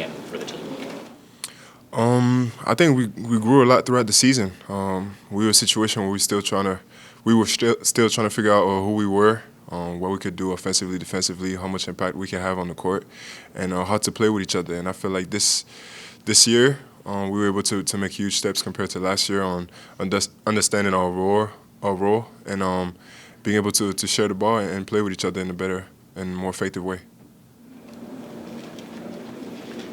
and for the team? I think we grew a lot throughout the season. We were in a situation where we were still trying to figure out who we were, what we could do offensively, defensively, how much impact we could have on the court, and how to play with each other. And I feel like this year we were able to make huge steps compared to last year on understanding our role, and being able to share the ball and play with each other in a better and more effective way.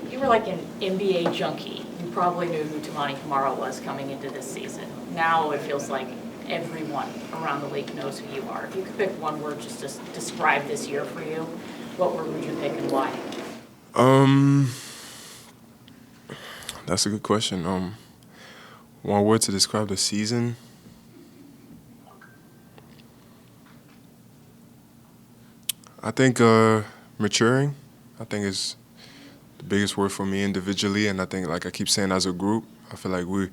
You were like an NBA junkie. You probably knew who Toumani Camara was coming into this season. Now it feels like everyone around the league knows who you are. If you could pick one word just to describe this year for you, what word would you pick and why? That's a good question. One word to describe the season. I think maturing. I think is the biggest word for me individually, and I think, like I keep saying, as a group, I feel like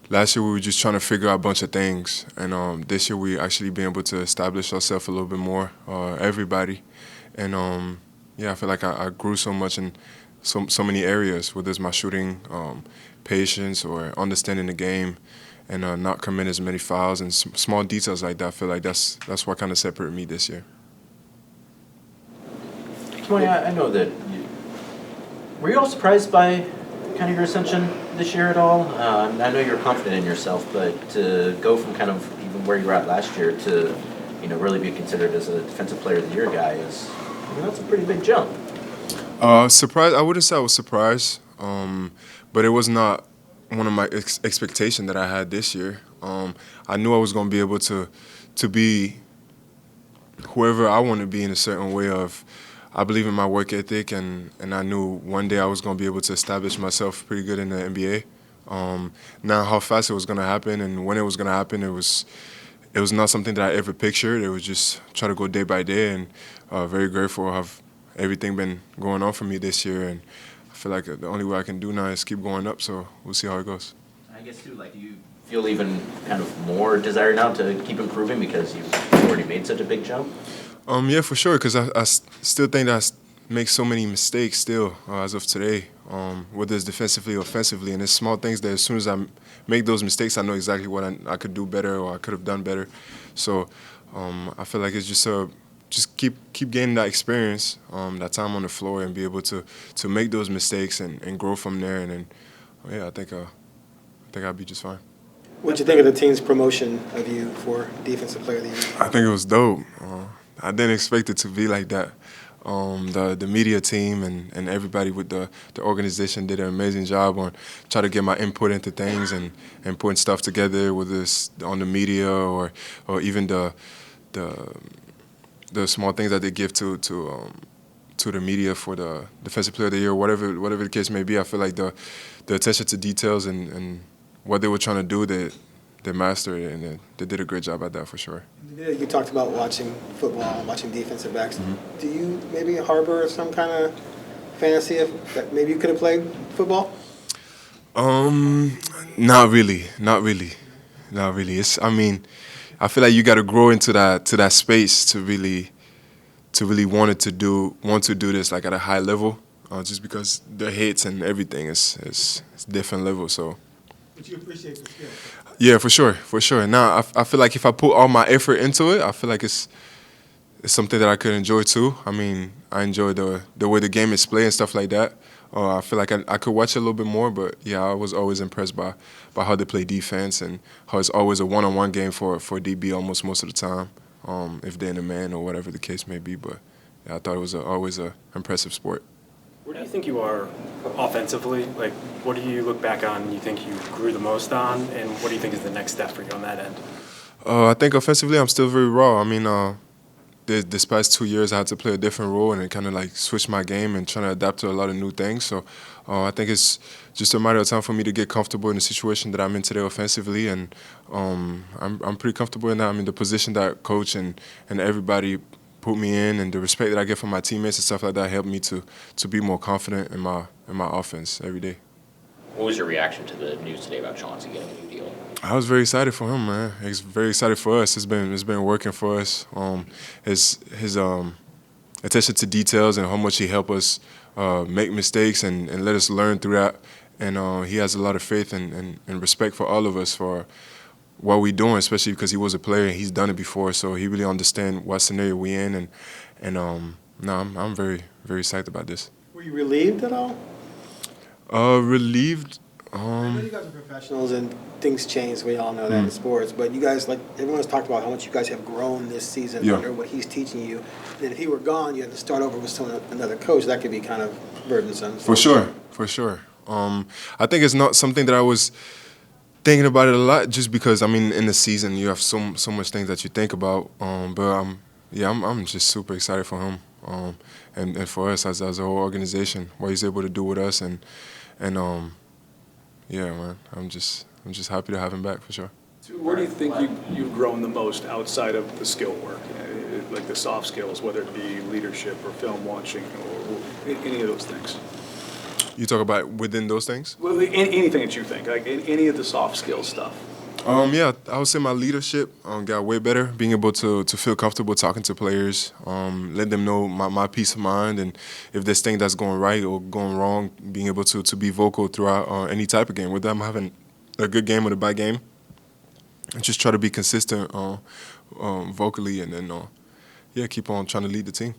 last year we were just trying to figure out a bunch of things, and this year we actually been able to establish ourselves a little bit more, everybody, and I feel like I grew so much in so many areas, whether it's my shooting, patience, or understanding the game, and not committing as many fouls and small details like that. I feel like that's what kind of separated me this year. Toumani, I know that were you all surprised by kind of your ascension this year at all? I know you're confident in yourself, but to go from kind of even where you were at last year to, really be considered as a Defensive Player of the Year guy that's a pretty big jump. Surprised? I wouldn't say I was surprised, but it was not one of my expectations that I had this year. I knew I was going to be able to be whoever I want to be in a certain way of. I believe in my work ethic, and I knew one day I was going to be able to establish myself pretty good in the NBA. Now, how fast it was going to happen and when it was going to happen, it was not something that I ever pictured. It was just try to go day by day, and very grateful of everything been going on for me this year. And I feel like the only way I can do now is keep going up, so we'll see how it goes. I guess, too, do you feel even kind of more desire now to keep improving because you've already made such a big jump? Yeah, for sure, because I still think that I make so many mistakes still as of today, whether it's defensively or offensively. And it's small things that as soon as I make those mistakes, I know exactly what I could do better or I could have done better. So I feel like it's just keep gaining that experience, that time on the floor, and be able to make those mistakes and grow from there. And then, I think I'll be just fine. What did you think of the team's promotion of you for Defensive Player of the Year? I think it was dope. I didn't expect it to be like that. The media team and everybody with the organization did an amazing job on trying to get my input into things and putting stuff together, whether it's on the media or even the small things that they give to the media for the Defensive Player of the Year, whatever the case may be. I feel like the attention to details and what they were trying to do, they mastered it, and they did a great job at that for sure. You talked about watching football, watching defensive backs. Mm-hmm. Do you maybe harbor some kind of fantasy that maybe you could have played football? Not really. I feel like you got to grow into that space to really want to do this like at a high level, just because the hits and everything is different level. So. But you appreciate the skill. Yeah, for sure. Now I feel like if I put all my effort into it, I feel like it's something that I could enjoy too. I mean, I enjoy the way the game is played and stuff like that. I feel like I could watch it a little bit more, but yeah, I was always impressed by how they play defense and how it's always a one-on-one game for DB almost most of the time, if they're in a man or whatever the case may be. But yeah, I thought it was always an impressive sport. Where do you think you are offensively? Like, what do you look back on and you think you grew the most on, and what do you think is the next step for you on that end? I think offensively I'm still very raw. I mean, this past 2 years I had to play a different role and kind of like switch my game and trying to adapt to a lot of new things. So I think it's just a matter of time for me to get comfortable in the situation that I'm in today offensively, and I'm pretty comfortable in that. I mean, the position that coach and everybody put me in, and the respect that I get from my teammates and stuff like that helped me to be more confident in my offense every day. What was your reaction to the news today about Chauncey getting a new deal? I was very excited for him, man. He's very excited for us. It's been working for us. His attention to details and how much he helped us make mistakes and let us learn through that. And he has a lot of faith and respect for all of us for what we're doing, especially because he was a player and he's done it before. So he really understands what scenario we're in. No, I'm very, very psyched about this. Were you relieved at all? Relieved. I know you guys are professionals and things change. We all know that in sports. But you guys, like everyone's talked about how much you guys have grown this season Yeah. under what he's teaching you. And if he were gone, you had to start over with another coach. That could be kind of burdensome. For sure, for sure. I think it's not something that I was thinking about it a lot, just because I mean, in the season you have so much things that you think about. I'm just super excited for him, and for us as a whole organization, what he's able to do with us, and yeah, man, I'm just happy to have him back for sure. Where do you think you've grown the most outside of the skill work, like the soft skills, whether it be leadership or film watching or any of those things? You talk about within those things? Well, anything that you think, like any of the soft skills stuff. Yeah, I would say my leadership got way better, being able to feel comfortable talking to players, let them know my peace of mind, and if there's things that's going right or going wrong, being able to be vocal throughout any type of game, whether I'm having a good game or a bad game, and just try to be consistent vocally, and then keep on trying to lead the team.